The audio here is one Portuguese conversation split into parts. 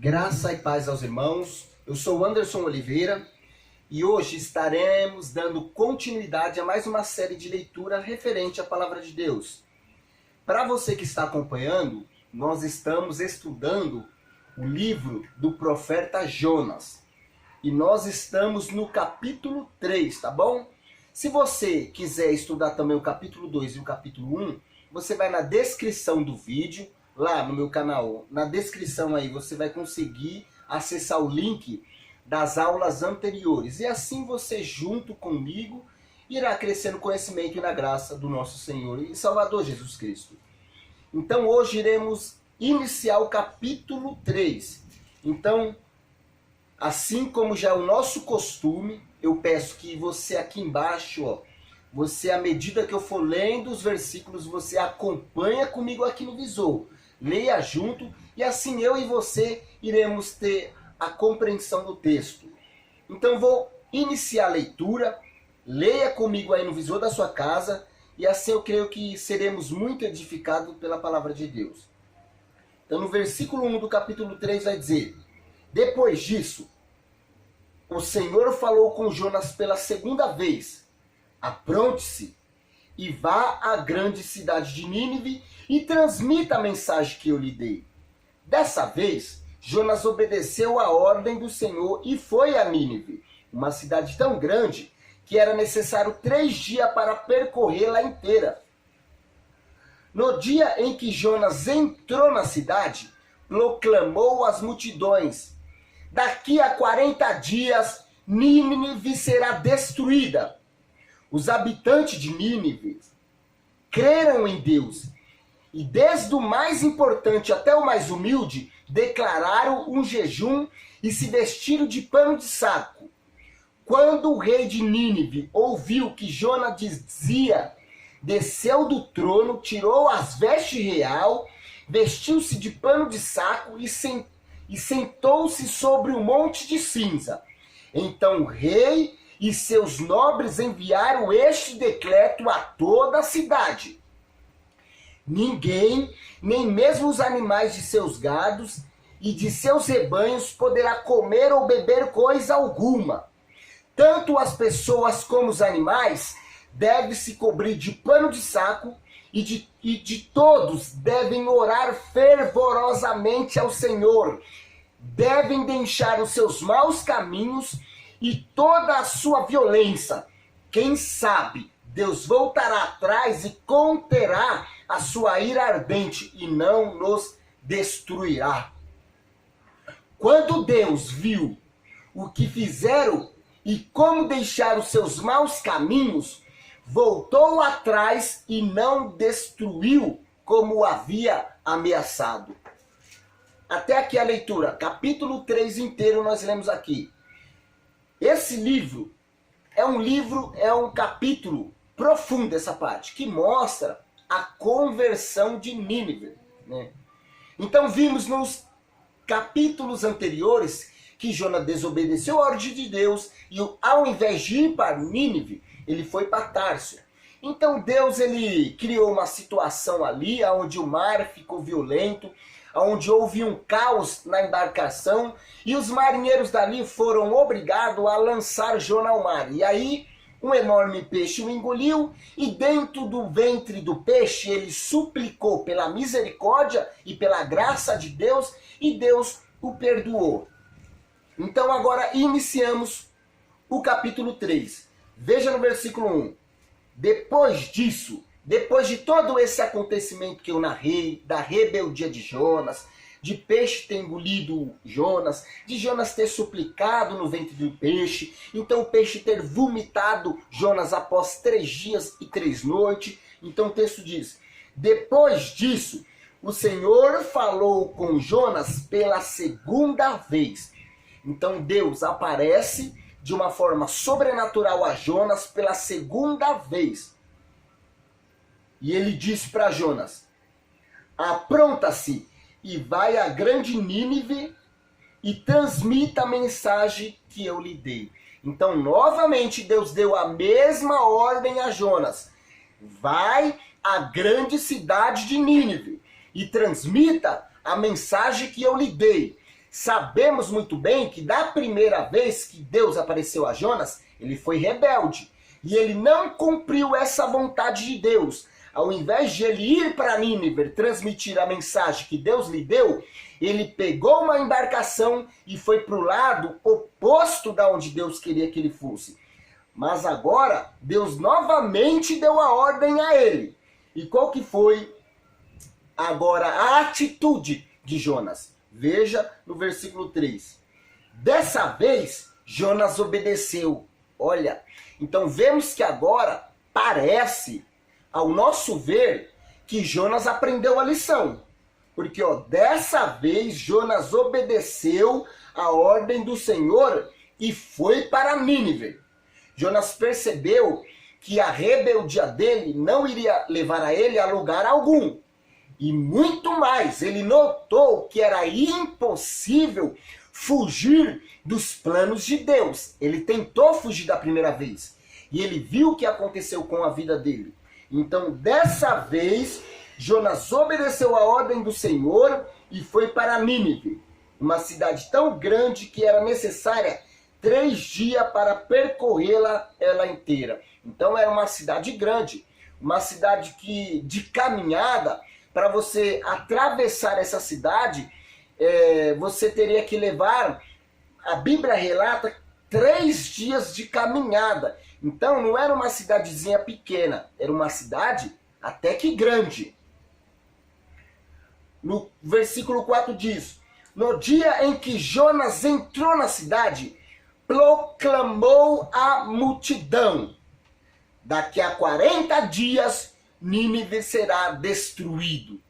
Graça e paz aos irmãos. Eu sou Anderson Oliveira e hoje estaremos dando continuidade a mais uma série de leitura referente à Palavra de Deus. Para você que está acompanhando, nós estamos estudando o livro do profeta Jonas. E nós estamos no capítulo 3, tá bom? Se você quiser estudar também o capítulo 2 e o capítulo 1, você vai na descrição do vídeo, lá no meu canal. Na descrição aí você vai conseguir acessar o link das aulas anteriores. E assim você, junto comigo, irá crescendo no conhecimento e na graça do nosso Senhor e Salvador Jesus Cristo. Então hoje iremos iniciar o capítulo 3. Então, assim como já é o nosso costume, eu peço que você aqui embaixo, você, à medida que eu for lendo os versículos, você acompanha comigo aqui no visor. Leia junto e assim eu e você iremos ter a compreensão do texto. Então vou iniciar a leitura, leia comigo aí no visor da sua casa e assim eu creio que seremos muito edificados pela palavra de Deus. Então no versículo 1 do capítulo 3 vai dizer: depois disso, o Senhor falou com Jonas pela segunda vez: apronte-se e vá à grande cidade de Nínive e transmita a mensagem que eu lhe dei. Dessa vez, Jonas obedeceu a ordem do Senhor e foi a Nínive, uma cidade tão grande que era necessário 3 dias para percorrê-la inteira. No dia em que Jonas entrou na cidade, proclamou às multidões: daqui a 40 dias, Nínive será destruída. Os habitantes de Nínive creram em Deus e desde o mais importante até o mais humilde declararam um jejum e se vestiram de pano de saco. Quando o rei de Nínive ouviu que Jonas dizia, desceu do trono, tirou as vestes real, vestiu-se de pano de saco e sentou-se sobre um monte de cinza. Então o rei e seus nobres enviaram este decreto a toda a cidade: ninguém, nem mesmo os animais de seus gados e de seus rebanhos, poderá comer ou beber coisa alguma. Tanto as pessoas como os animais devem se cobrir de pano de saco e de todos devem orar fervorosamente ao Senhor. Devem deixar os seus maus caminhos e toda a sua violência. Quem sabe Deus voltará atrás e conterá a sua ira ardente e não nos destruirá. Quando Deus viu o que fizeram e como deixaram os seus maus caminhos, voltou atrás e não destruiu como o havia ameaçado. Até aqui a leitura, capítulo 3 inteiro nós lemos aqui. Esse livro é um capítulo profundo, essa parte, que mostra a conversão de Nínive, né? Então vimos nos capítulos anteriores que Jonas desobedeceu a ordem de Deus e ao invés de ir para Nínive, ele foi para Tarso. Então Deus ele criou uma situação ali onde o mar ficou violento, onde houve um caos na embarcação e os marinheiros dali foram obrigados a lançar Jonas ao mar. E aí um enorme peixe o engoliu e dentro do ventre do peixe ele suplicou pela misericórdia e pela graça de Deus e Deus o perdoou. Então agora iniciamos o capítulo 3. Veja no versículo 1. Depois disso, depois de todo esse acontecimento que eu narrei, da rebeldia de Jonas, de peixe ter engolido Jonas, de Jonas ter suplicado no ventre do peixe, então o peixe ter vomitado Jonas após 3 dias e 3 noites. Então o texto diz: depois disso, o Senhor falou com Jonas pela segunda vez. Então Deus aparece de uma forma sobrenatural a Jonas pela segunda vez. E ele disse para Jonas: apronta-se e vai à grande Nínive e transmita a mensagem que eu lhe dei. Então, novamente, Deus deu a mesma ordem a Jonas: vai à grande cidade de Nínive e transmita a mensagem que eu lhe dei. sabemos muito bem que da primeira vez que Deus apareceu a Jonas, ele foi rebelde. E ele não cumpriu essa vontade de Deus. Ao invés de ele ir para Nínive transmitir a mensagem que Deus lhe deu, ele pegou uma embarcação e foi para o lado oposto da onde Deus queria que ele fosse. Mas agora, Deus novamente deu a ordem a ele. E qual que foi agora a atitude de Jonas? Veja no versículo 3. Dessa vez, Jonas obedeceu. Olha, então vemos que agora parece, ao nosso ver, que Jonas aprendeu a lição. Porque dessa vez Jonas obedeceu a ordem do Senhor e foi para Nínive. Jonas percebeu que a rebeldia dele não iria levar a ele a lugar algum. E muito mais, ele notou que era impossível fugir dos planos de Deus. Ele tentou fugir da primeira vez. E ele viu o que aconteceu com a vida dele. Então, dessa vez, Jonas obedeceu a ordem do Senhor e foi para Nínive, uma cidade tão grande que era necessária 3 dias para percorrê-la ela inteira. Então era uma cidade grande, uma cidade que de caminhada, para você atravessar essa cidade, você teria que levar, a Bíblia relata, 3 dias de caminhada. Então não era uma cidadezinha pequena, era uma cidade até que grande. No versículo 4 diz: no dia em que Jonas entrou na cidade, proclamou a multidão: daqui a 40 dias Nínive será destruído.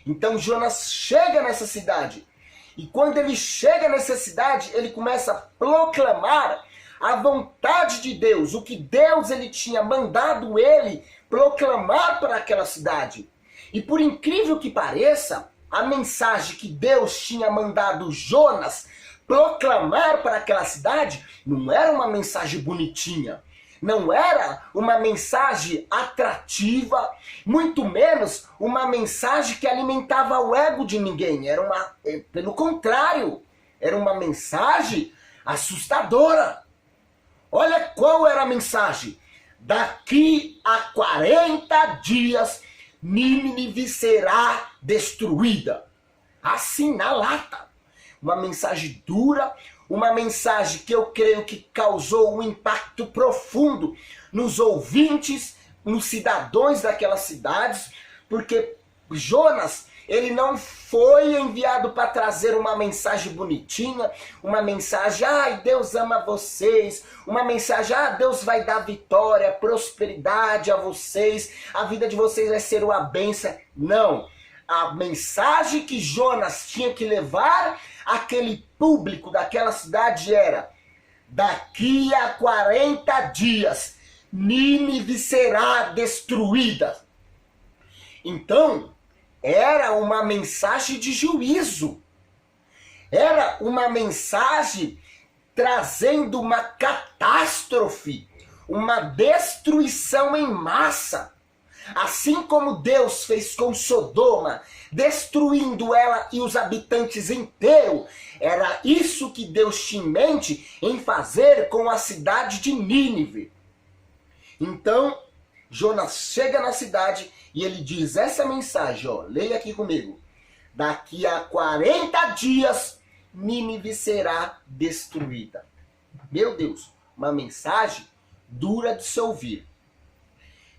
Então Jonas chega nessa cidade. E quando ele chega nessa cidade, ele começa a proclamar a vontade de Deus, o que Deus ele tinha mandado ele proclamar para aquela cidade. E por incrível que pareça, a mensagem que Deus tinha mandado Jonas proclamar para aquela cidade não era uma mensagem bonitinha, não era uma mensagem atrativa, muito menos uma mensagem que alimentava o ego de ninguém. Pelo contrário, era uma mensagem assustadora. Olha qual era a mensagem: daqui a 40 dias Nínive será destruída. Assim, na lata. Uma mensagem dura, uma mensagem que eu creio que causou um impacto profundo nos ouvintes, nos cidadãos daquelas cidades, porque Jonas, ele não foi enviado para trazer uma mensagem bonitinha, uma mensagem, ai, Deus ama vocês, uma mensagem, Deus vai dar vitória, prosperidade a vocês, a vida de vocês vai ser uma bênção. Não. A mensagem que Jonas tinha que levar àquele público daquela cidade era: daqui a 40 dias, Nínive será destruída. Então, era uma mensagem de juízo. Era uma mensagem trazendo uma catástrofe, uma destruição em massa. Assim como Deus fez com Sodoma, destruindo ela e os habitantes inteiros, era isso que Deus tinha em mente em fazer com a cidade de Nínive. Então, Jonas chega na cidade e ele diz essa mensagem, leia aqui comigo: daqui a 40 dias, Nínive será destruída. Meu Deus, uma mensagem dura de se ouvir.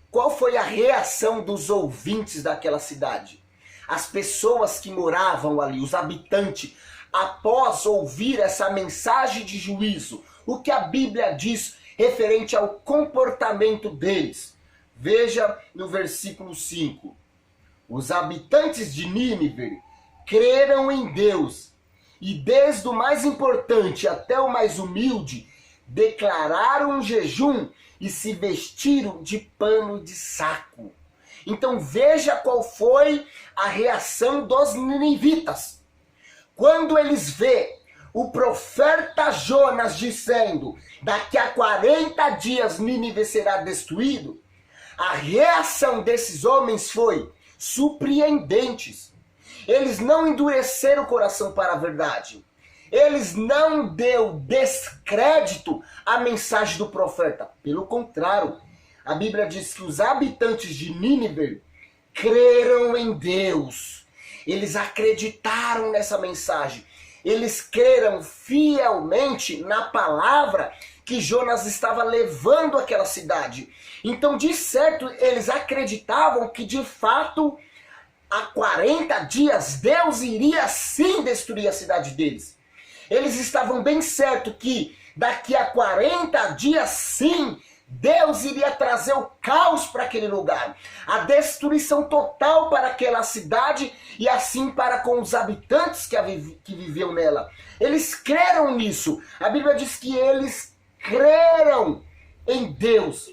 Qual foi a reação dos ouvintes daquela cidade? As pessoas que moravam ali, os habitantes, após ouvir essa mensagem de juízo, o que a Bíblia diz referente ao comportamento deles? Veja no versículo 5. Os habitantes de Nínive creram em Deus, e desde o mais importante até o mais humilde, declararam um jejum e se vestiram de pano de saco. Então veja qual foi a reação dos ninivitas. Quando eles vê o profeta Jonas dizendo: daqui a 40 dias Nínive será destruído, a reação desses homens foi surpreendente. Eles não endureceram o coração para a verdade. eles não deu descrédito à mensagem do profeta. Pelo contrário, a Bíblia diz que os habitantes de Nínive creram em Deus. Eles acreditaram nessa mensagem. Eles creram fielmente na palavra que Jonas estava levando àquela cidade. Então, de certo, eles acreditavam que, de fato, há 40 dias, Deus iria sim destruir a cidade deles. Eles estavam bem certos que daqui a 40 dias, sim, Deus iria trazer o caos para aquele lugar, a destruição total para aquela cidade e assim para com os habitantes que viviam nela. Eles creram nisso. A Bíblia diz que eles creram em Deus.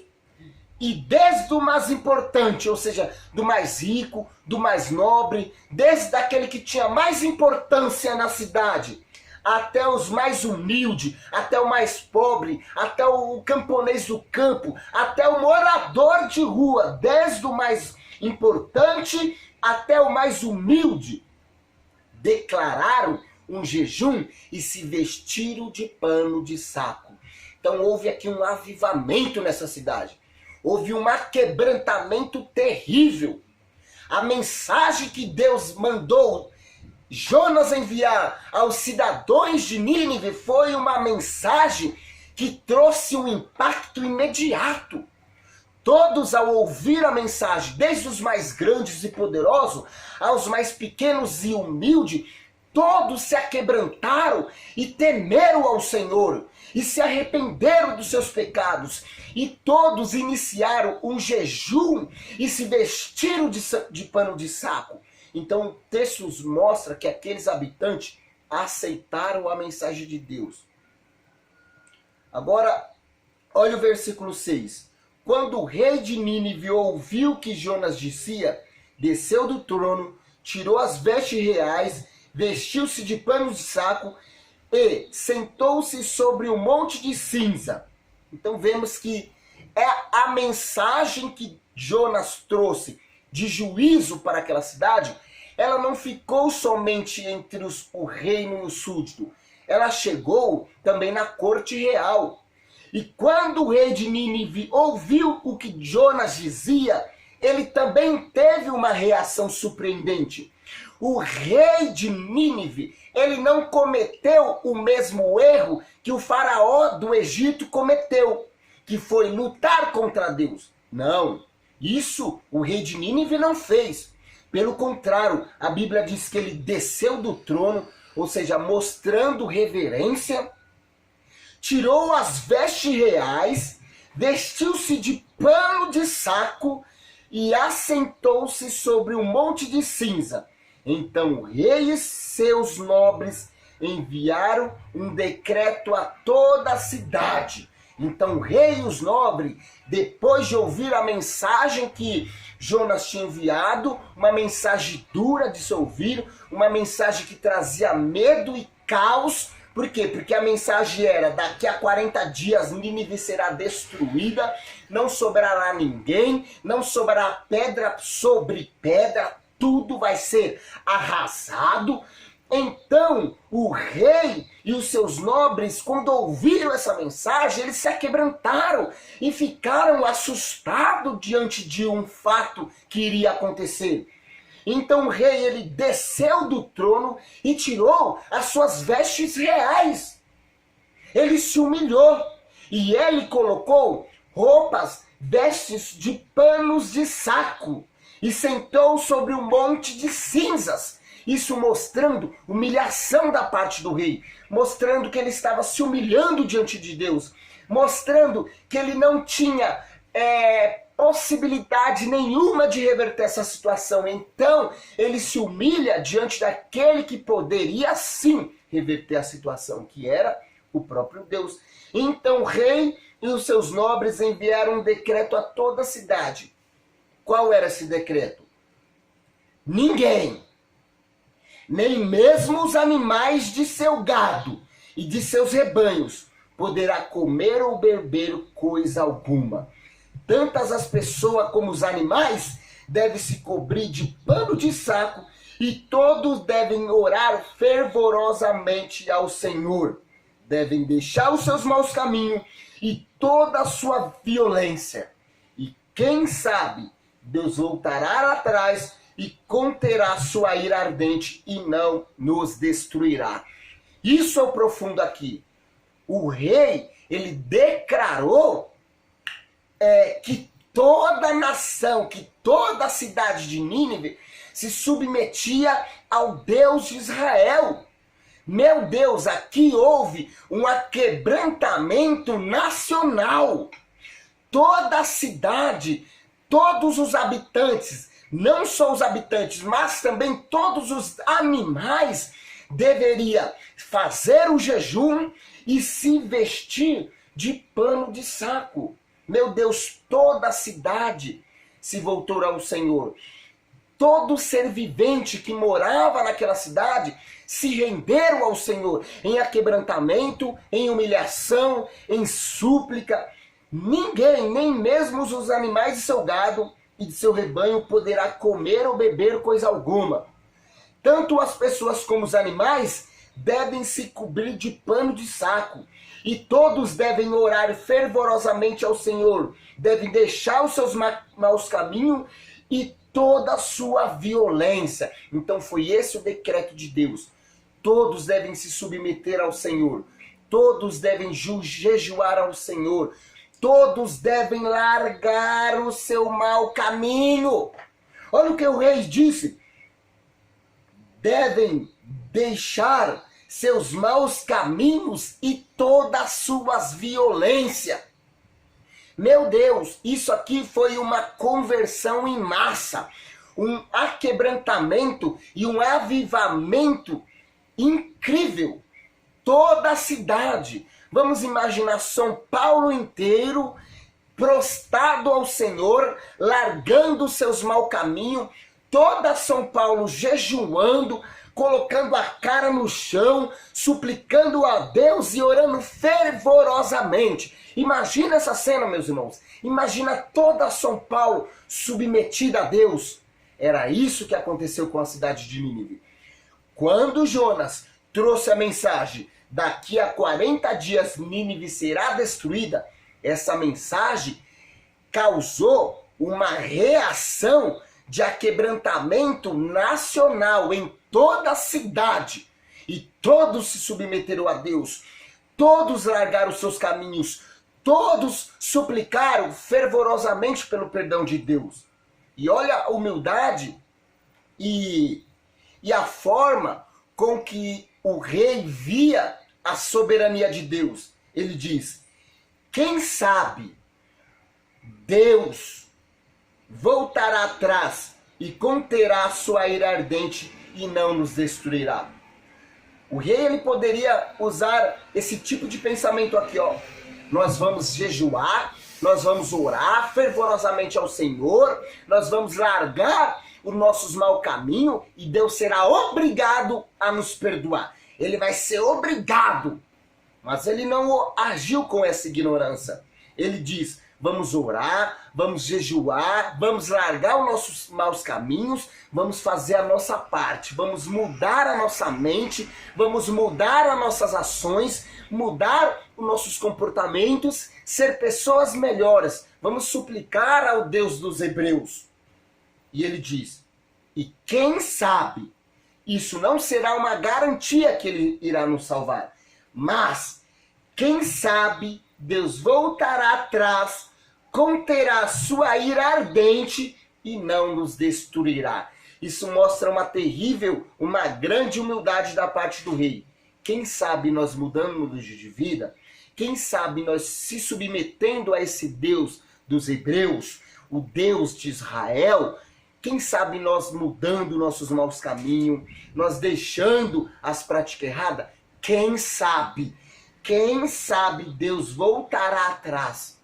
E desde o mais importante, ou seja, do mais rico, do mais nobre, desde aquele que tinha mais importância na cidade, até os mais humildes, até o mais pobre, até o camponês do campo, até o morador de rua, desde o mais importante até o mais humilde, declararam um jejum e se vestiram de pano de saco. Então houve aqui um avivamento nessa cidade. Houve um aquebrantamento terrível. A mensagem que Deus mandou Jonas enviar aos cidadãos de Nínive foi uma mensagem que trouxe um impacto imediato. Todos, ao ouvir a mensagem, desde os mais grandes e poderosos aos mais pequenos e humildes, todos se aquebrantaram e temeram ao Senhor e se arrependeram dos seus pecados. E todos iniciaram um jejum e se vestiram de pano de saco. Então o texto nos mostra que aqueles habitantes aceitaram a mensagem de Deus. Agora, olha o versículo 6. Quando o rei de Nínive ouviu que Jonas dizia, desceu do trono, tirou as vestes reais, vestiu-se de pano de saco e sentou-se sobre um monte de cinza. Então vemos que é a mensagem que Jonas trouxe de juízo para aquela cidade, ela não ficou somente entre o reino e o súdito. Ela chegou também na corte real. E quando o rei de Nínive ouviu o que Jonas dizia, ele também teve uma reação surpreendente. O rei de Nínive, ele não cometeu o mesmo erro que o faraó do Egito cometeu, que foi lutar contra Deus. Não, isso o rei de Nínive não fez. Pelo contrário, a Bíblia diz que ele desceu do trono, ou seja, mostrando reverência, tirou as vestes reais, vestiu-se de pano de saco e assentou-se sobre um monte de cinza. Então o rei e seus nobres enviaram um decreto a toda a cidade. Então o rei e os nobres, depois de ouvir a mensagem que Jonas tinha enviado, uma mensagem dura de se ouvir, uma mensagem que trazia medo e caos. Por quê? Porque a mensagem era, daqui a 40 dias Nínive será destruída, não sobrará ninguém, não sobrará pedra sobre pedra, tudo vai ser arrasado. Então, o rei e os seus nobres, quando ouviram essa mensagem, eles se aquebrantaram e ficaram assustados diante de um fato que iria acontecer. Então o rei, ele desceu do trono e tirou as suas vestes reais. Ele se humilhou e ele colocou roupas, vestes de panos de saco e sentou sobre um monte de cinzas. Isso mostrando humilhação da parte do rei, mostrando que ele estava se humilhando diante de Deus, mostrando que ele não tinha possibilidade nenhuma de reverter essa situação. Então ele se humilha diante daquele que poderia sim reverter a situação, que era o próprio Deus. Então o rei e os seus nobres enviaram um decreto a toda a cidade. Qual era esse decreto? Ninguém, nem mesmo os animais de seu gado e de seus rebanhos, poderá comer ou beber coisa alguma. Tantas as pessoas como os animais devem se cobrir de pano de saco e todos devem orar fervorosamente ao Senhor. Devem deixar os seus maus caminhos e toda a sua violência. E quem sabe, Deus voltará atrás e conterá sua ira ardente e não nos destruirá. Isso é o profundo aqui. O rei, ele declarou que toda a nação, que toda a cidade de Nínive se submetia ao Deus de Israel. Meu Deus, aqui houve um aquebrantamento nacional. Toda a cidade, todos os habitantes, não só os habitantes, mas também todos os animais deveria fazer o jejum e se vestir de pano de saco. Meu Deus, toda a cidade se voltou ao Senhor. Todo ser vivente que morava naquela cidade se renderam ao Senhor em aquebrantamento, em humilhação, em súplica. Ninguém, nem mesmo os animais de seu gado e de seu rebanho, poderá comer ou beber coisa alguma. Tanto as pessoas como os animais devem se cobrir de pano de saco. E todos devem orar fervorosamente ao Senhor. Devem deixar os seus maus caminhos e toda a sua violência. Então foi esse o decreto de Deus. Todos devem se submeter ao Senhor. Todos devem jejuar ao Senhor. Todos devem largar o seu mau caminho. Olha o que o rei disse. Devem deixar seus maus caminhos e todas as suas violências. Meu Deus, isso aqui foi uma conversão em massa, um aquebrantamento e um avivamento incrível. Toda a cidade, vamos imaginar São Paulo inteiro, prostrado ao Senhor, largando seus maus caminhos, toda São Paulo jejuando, colocando a cara no chão, suplicando a Deus e orando fervorosamente. Imagina essa cena, meus irmãos. Imagina toda São Paulo submetida a Deus. Era isso que aconteceu com a cidade de Nínive. Quando Jonas trouxe a mensagem, daqui a 40 dias Nínive será destruída, essa mensagem causou uma reação de aquebrantamento nacional em toda a cidade. E todos se submeteram a Deus. Todos largaram seus caminhos. Todos suplicaram fervorosamente pelo perdão de Deus. E olha a humildade e a forma com que o rei via a soberania de Deus. Ele diz: quem sabe Deus voltará atrás e conterá a sua ira ardente e não nos destruirá. O rei, ele poderia usar esse tipo de pensamento aqui, ó. Nós vamos jejuar, nós vamos orar fervorosamente ao Senhor, nós vamos largar os nossos maus caminhos e Deus será obrigado a nos perdoar. Ele vai ser obrigado. Mas ele não agiu com essa ignorância. Ele diz: vamos orar, vamos jejuar, vamos largar os nossos maus caminhos, vamos fazer a nossa parte, vamos mudar a nossa mente, vamos mudar as nossas ações, mudar os nossos comportamentos, ser pessoas melhores. Vamos suplicar ao Deus dos Hebreus. E ele diz: e quem sabe, isso não será uma garantia que ele irá nos salvar, mas quem sabe Deus voltará atrás, conterá sua ira ardente e não nos destruirá. Isso mostra uma terrível, uma grande humildade da parte do rei. Quem sabe nós mudamos de vida? Quem sabe nós se submetendo a esse Deus dos Hebreus, o Deus de Israel? Quem sabe nós mudando nossos maus caminhos, nós deixando as práticas erradas? Quem sabe? Quem sabe Deus voltará atrás?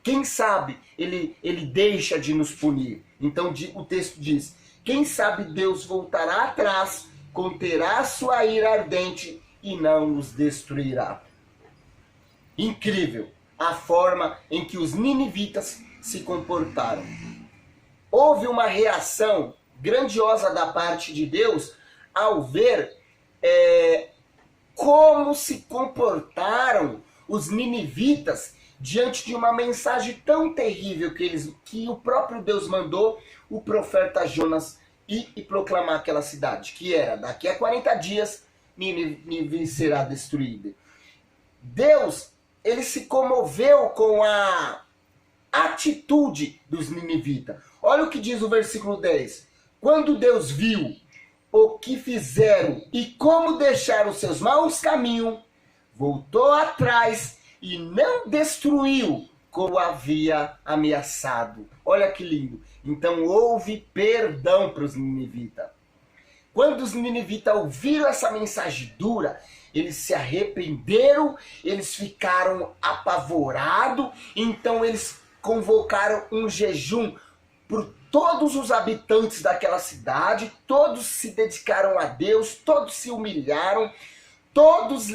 Quem sabe ele deixa de nos punir? Então o texto diz: quem sabe Deus voltará atrás, conterá sua ira ardente e não nos destruirá. Incrível a forma em que os ninivitas se comportaram. Houve uma reação grandiosa da parte de Deus ao ver como se comportaram os ninivitas diante de uma mensagem tão terrível que o próprio Deus mandou o profeta Jonas ir proclamar aquela cidade, que era: daqui a 40 dias Nínive será destruída. Deus, ele se comoveu com a atitude dos ninivitas. Olha o que diz o versículo 10. Quando Deus viu o que fizeram e como deixaram os seus maus caminhos, voltou atrás e não destruiu como havia ameaçado. Olha que lindo. Então houve perdão para os ninivitas. Quando os ninivitas ouviram essa mensagem dura, eles se arrependeram, eles ficaram apavorados, então eles convocaram um jejum por todos os habitantes daquela cidade, todos se dedicaram a Deus, todos se humilharam, todos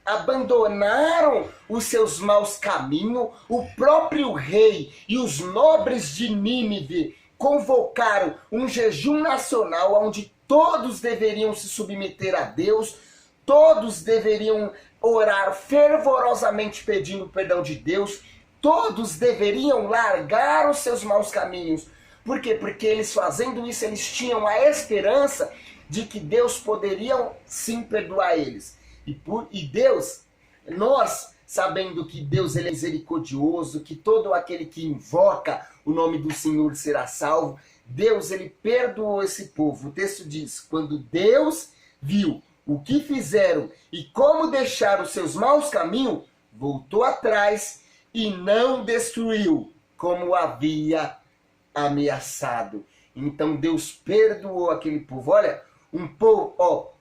abandonaram os seus maus caminhos. O próprio rei e os nobres de Nínive convocaram um jejum nacional onde todos deveriam se submeter a Deus, todos deveriam orar fervorosamente pedindo perdão de Deus, todos deveriam largar os seus maus caminhos. Por quê? Porque eles fazendo isso, eles tinham a esperança de que Deus poderia sim perdoar eles. E Deus, nós sabendo que Deus ele é misericordioso, que todo aquele que invoca o nome do Senhor será salvo, Deus ele perdoou esse povo. O texto diz: quando Deus viu o que fizeram e como deixaram os seus maus caminhos, voltou atrás e não destruiu como havia ameaçado. Então Deus perdoou aquele povo. Olha, um povo,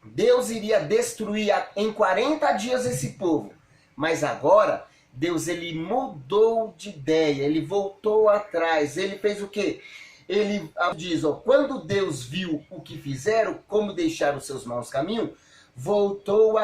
Deus iria destruir em 40 dias esse povo. Mas agora, Deus ele mudou de ideia, ele voltou atrás. Ele fez o quê? Ele diz, quando Deus viu o que fizeram, como deixaram os seus maus caminhos, voltou